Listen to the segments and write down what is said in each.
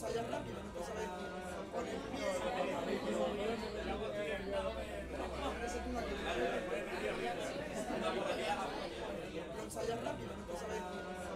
ensayas rápido, no te sabes poner pie. Esa es una que lo ensayas rápido, no te sabes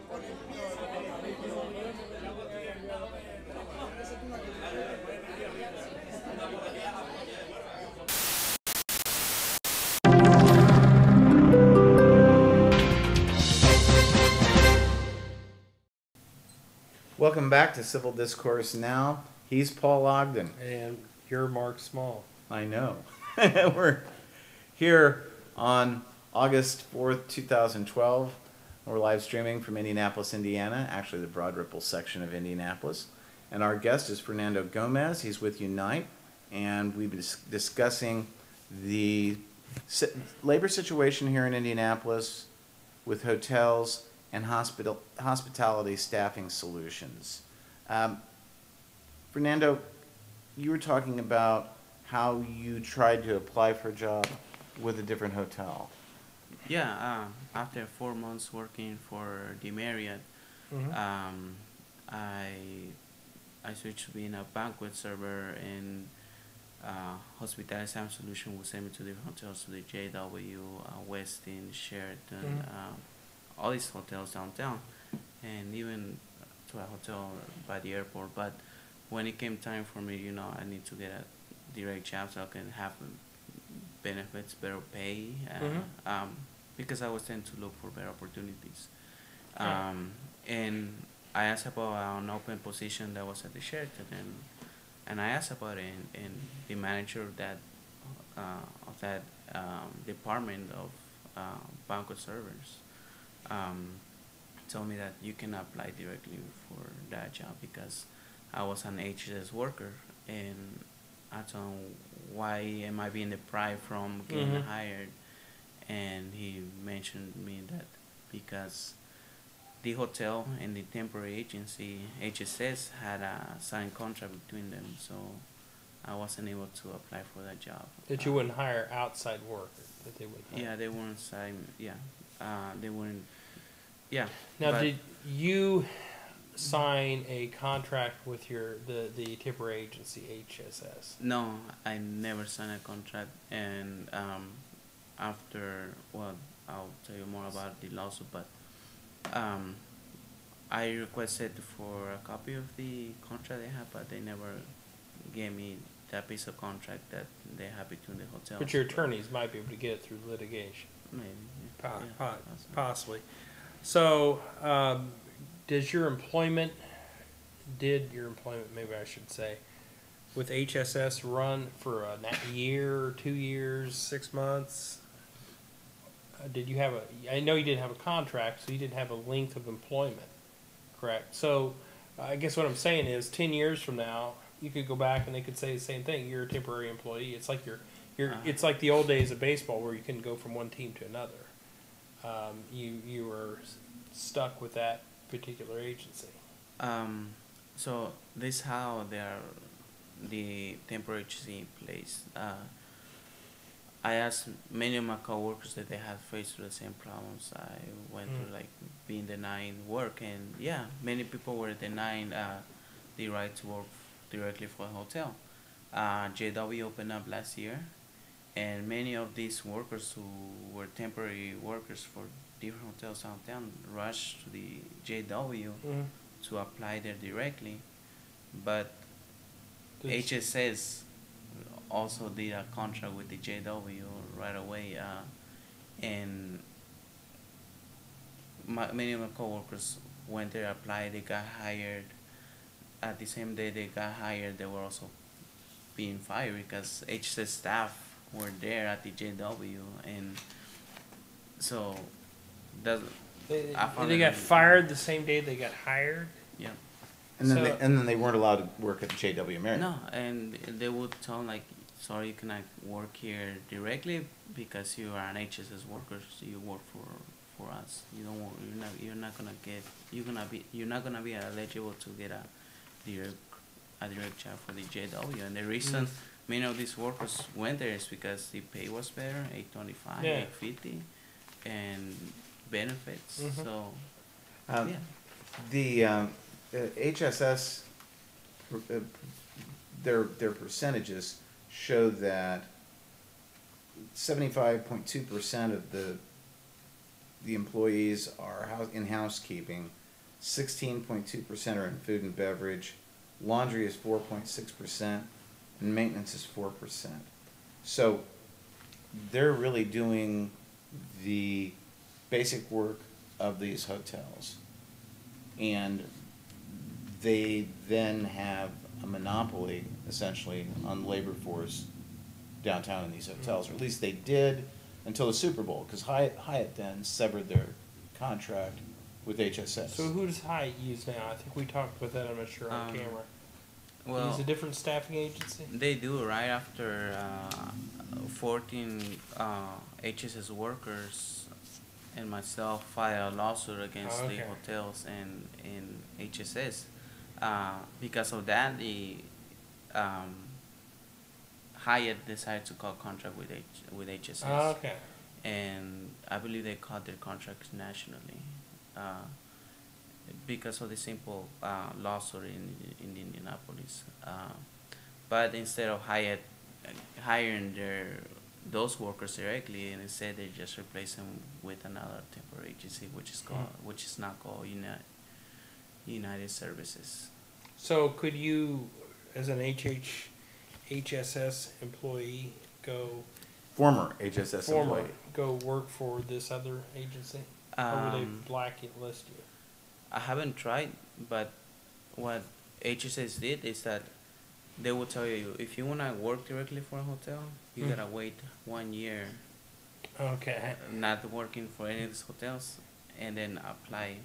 poner pie. Esa es una que Welcome back to Civil Discourse Now. He's Paul Ogden. And you're Mark Small. I know. We're here on August 4th, 2012. We're live streaming from Indianapolis, Indiana, actually the Broad Ripple section of Indianapolis. And our guest is Fernando Gomez. He's with Unite, and we've been discussing the labor situation here in Indianapolis with hotels and hospitality staffing solutions. Fernando, you were talking about how you tried to apply for a job with a different hotel. Yeah, after 4 months working for the Marriott, I switched to being a banquet server, and hospitality staffing solution will send me to different hotels, to the JW, Westin, Sheraton, all these hotels downtown, and even to a hotel by the airport. But when it came time for me, I need to get a direct job so I can have benefits, better pay, because I was trying to look for better opportunities. And I asked about an open position that was at the Sheraton, and I asked about it, and the manager of that department of banquet servers told me that you can apply directly for that job because I was an HSS worker, and I told him, why am I being deprived from getting hired? And he mentioned me that because the hotel and the temporary agency, HSS, had a signed contract between them, so I wasn't able to apply for that job. That you wouldn't hire outside workers, that they would hire. Yeah, they weren't signed, they weren't, yeah. Now, did you sign a contract with the temporary agency, HSS? No, I never signed a contract, and after, well, I'll tell you more about the lawsuit, but I requested for a copy of the contract they have, but they never gave me that piece of contract that they have between the hotels. But your attorneys might be able to get it through litigation. Maybe, Possibly. So, did your employment, maybe I should say, with HSS run for a year, 2 years, 6 months? Did you have I know you didn't have a contract, so you didn't have a length of employment, correct? So, I guess what I'm saying is 10 years from now, you could go back and they could say the same thing. You're a temporary employee. It's like it's like the old days of baseball where you couldn't go from one team to another. You were stuck with that particular agency. So this how the temporary agency in place. I asked many of my coworkers that they have faced the same problems. I went through like being denied work, and yeah, many people were denying the right to work directly for a hotel. JW opened up last year, and many of these workers who were temporary workers for different hotels downtown rushed to the JW to apply there directly, but HSS also did a contract with the JW right away, and many of my coworkers went there, applied, they got hired. At the same day they got hired, they were also being fired because HSS staff were there at the JW, and so they got fired the same day they got hired. Yeah. And then they weren't allowed to work at the JW Marriott. No, and they would tell them, like, sorry, you cannot work here directly because you are an HSS worker. So you work for us. You're not gonna be eligible to get a direct job for the JW. And the reason many of these workers went there is because the pay was better, $825, $850, and benefits. So the HSS uh, their percentages show that 75.2% of the employees are in housekeeping, 16.2% are in food and beverage, laundry is 4.6%, and maintenance is 4%. So they're really doing the basic work of these hotels. And they then have a monopoly, essentially, on labor force downtown in these hotels, or at least they did until the Super Bowl, because Hyatt then severed their contract with HSS. So who does Hyatt use now? I think we talked about that, I'm not sure on camera. Well, Use a different staffing agency? they do right after 14 HSS workers and myself filed a lawsuit against the hotels and HSS. Because of that, the Hyatt decided to call contract with HSS. Oh, okay. And I believe they called their contracts nationally because of the simple lawsuit in Indianapolis. But instead of Hyatt hiring those workers directly, and instead they just replace them with another temporary agency, which is not called United Services. So could you, as an HSS employee, Former HSS employee. go work for this other agency? Or would they blacklist you? I haven't tried, but what HSS did is that they will tell you if you want to work directly for a hotel, you gotta wait 1 year. Okay. Not working for any of these hotels, and then apply,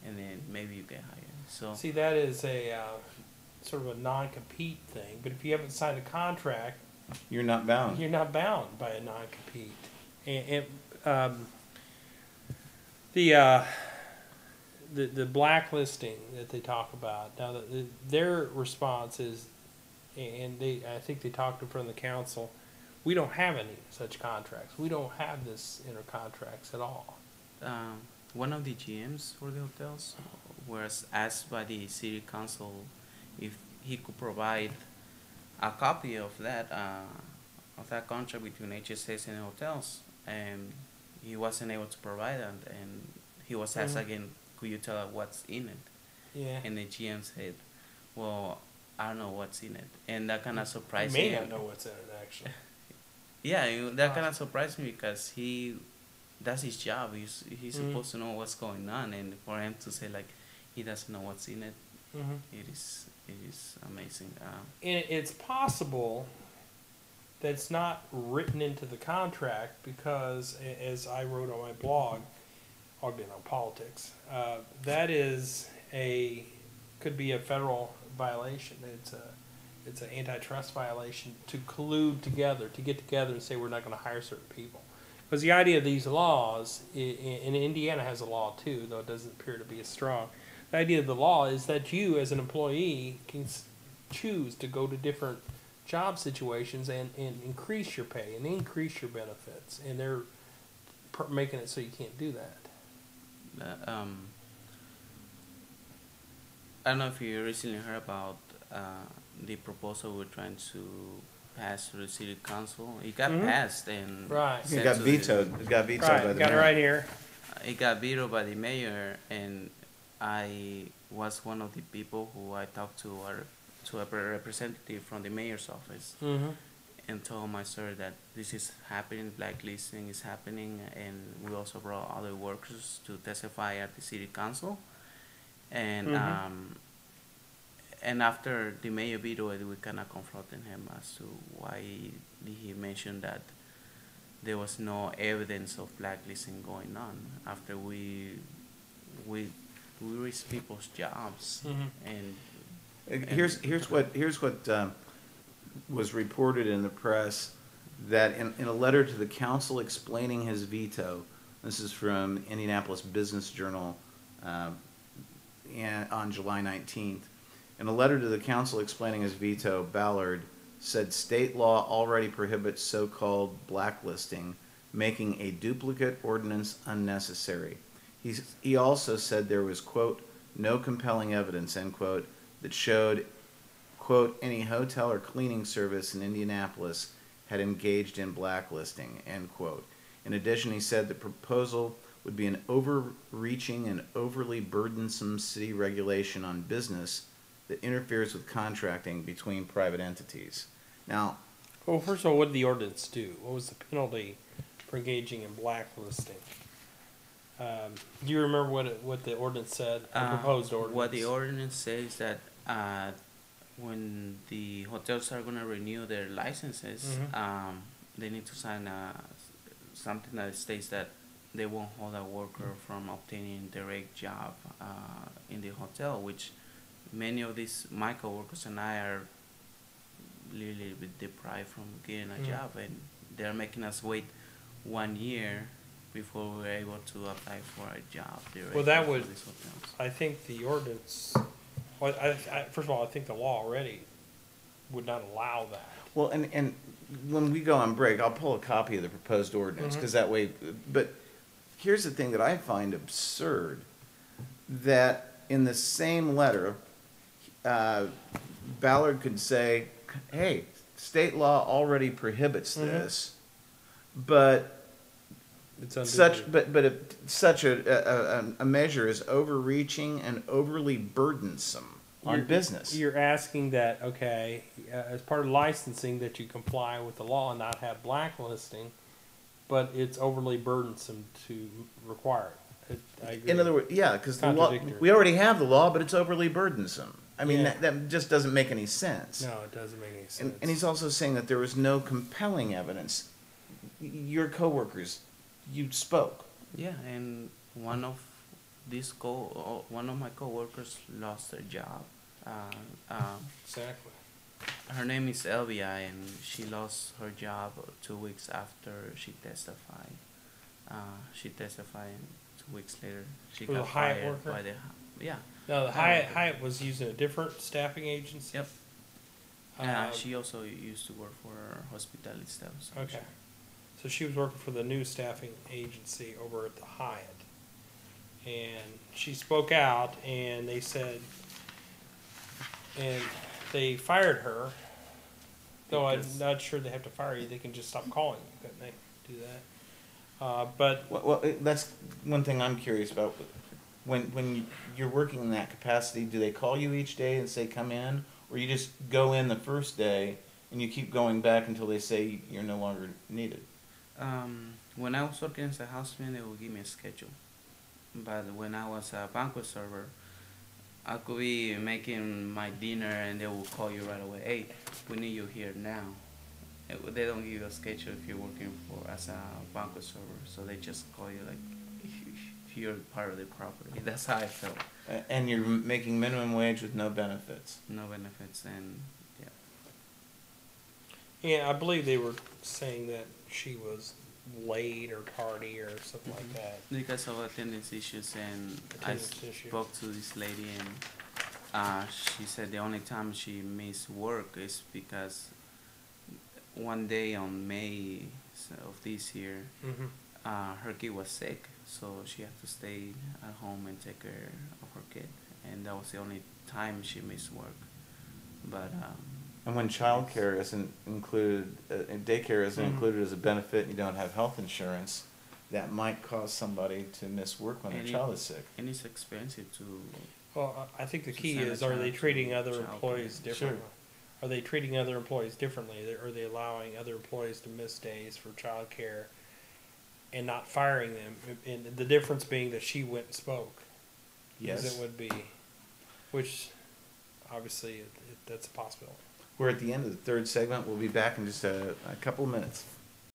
and then maybe you get hired. So See, that is a sort of a non-compete thing. But if you haven't signed a contract, You're not bound. you're not bound by a non-compete. And the blacklisting that they talk about now, their response is, and I think they talked in front of the council. We don't have any such contracts. We don't have this inter contracts at all. one of the GMs for the hotels was asked by the city council if he could provide a copy of that contract between HSS and hotels, and he wasn't able to provide that. And he was asked again, "Could you tell us what's in it?" Yeah. And the GM said, "Well, I don't know what's in it," and that kind of surprised me. You may not know what's in it, actually. Yeah, that kind of surprised me because that's his job. He's supposed to know what's going on, and for him to say like he doesn't know what's in it, it is amazing. And it's possible that it's not written into the contract because, as I wrote on my blog, Ogden on Politics, that is could be a federal violation. It's an antitrust violation to collude together, to get together and say we're not going to hire certain people. Because the idea of these laws, and Indiana has a law too, though it doesn't appear to be as strong. The idea of the law is that you, as an employee, can choose to go to different job situations and increase your pay and increase your benefits, and they're making it so you can't do that. I don't know if you recently heard about the proposal we're trying to pass through the city council. It got passed and It got vetoed. It got vetoed by the Got it mayor. right here. It got vetoed by the mayor, and I was one of the people who I talked to a representative from the mayor's office and told my sir that this is happening, blacklisting is happening, and we also brought other workers to testify at the city council. And and after the mayor vetoed it, we kind of confronted him as to why he mentioned that there was no evidence of blacklisting going on after we risk people's jobs. And Here's what was reported in the press, that in a letter to the council explaining his veto, this is from Indianapolis Business Journal on July 19th. In a letter to the council explaining his veto, Ballard said state law already prohibits so-called blacklisting, making a duplicate ordinance unnecessary. He also said there was, quote, no compelling evidence, end quote, that showed quote, any hotel or cleaning service in Indianapolis had engaged in blacklisting, end quote. In addition, he said the proposal would be an overreaching and overly burdensome city regulation on business that interferes with contracting between private entities. Now, Well, first of all, what did the ordinance do? What was the penalty for engaging in blacklisting? Do you remember what the ordinance said, the proposed ordinance? What the ordinance says that when the hotels are going to renew their licenses, they need to sign something that states that they won't hold a worker from obtaining a direct job in the hotel, which many of these my coworkers and I are really bit deprived from getting a job, and they're making us wait 1 year before we're able to apply for a job. Well, that would, these hotels. I think the ordinance, well, first of all, I think the law already would not allow that. well, and when we go on break, I'll pull a copy of the proposed ordinance, because that way, but here's the thing that I find absurd, that in the same letter, Ballard could say, hey, state law already prohibits this, but It's under such a measure is overreaching and overly burdensome on business. You're asking that, okay, as part of licensing, that you comply with the law and not have blacklisting, but it's overly burdensome to require it. I agree. In other words, yeah, because the law, Contradictory. we already have the law, but it's overly burdensome. I mean, Yeah. that just doesn't make any sense. No, it doesn't make any sense. And he's also saying that there was no compelling evidence. Your coworkers, you spoke. Yeah, and one of my coworkers lost her job. Exactly. Her name is Elvia, and she lost her job 2 weeks after she testified. She testified, and 2 weeks later she Was got a Hyatt fired worker? by the yeah. No, the Hyatt was using a different staffing agency. Yep. Um, She also used to work for hospitality staff. So Okay. So she was working for the new staffing agency over at the Hyatt. And she spoke out, and they said, and they fired her. Though I'm Because- not sure they have to fire you, they can just stop calling you, couldn't they do that? But Well, that's one thing I'm curious about. When you're working in that capacity, do they call you each day and say come in, or you just go in the first day and you keep going back until they say you're no longer needed? When I was working as a houseman, they would give me a schedule. But when I was a banquet server, I could be making my dinner and they will call you right away. Hey, we need you here now. They don't give you a schedule if you're working as a banquet server, so they just call you like if you're part of the property. That's how I felt. And you're making minimum wage with no benefits. No benefits, and yeah. yeah, I believe they were saying that she was late or tardy or something like that. Because of attendance issues, and Attendance I issue. spoke to this lady, and she said the only time she missed work is because one day on May of this year, her kid was sick, so she had to stay at home and take care of her kid, and that was the only time she missed work. But And when child care isn't included, daycare isn't included as a benefit, and you don't have health insurance, that might cause somebody to miss work when their child is sick. and it's expensive to. Well, I think the To key send a is, are they child treating to other child employees care. differently? Are they treating other employees differently? Are they allowing other employees to miss days for child care and not firing them? And the difference being that she went and spoke. Yes. As it would be, which obviously that's a possibility. We're at the end of the third segment. We'll be back in just a couple of minutes.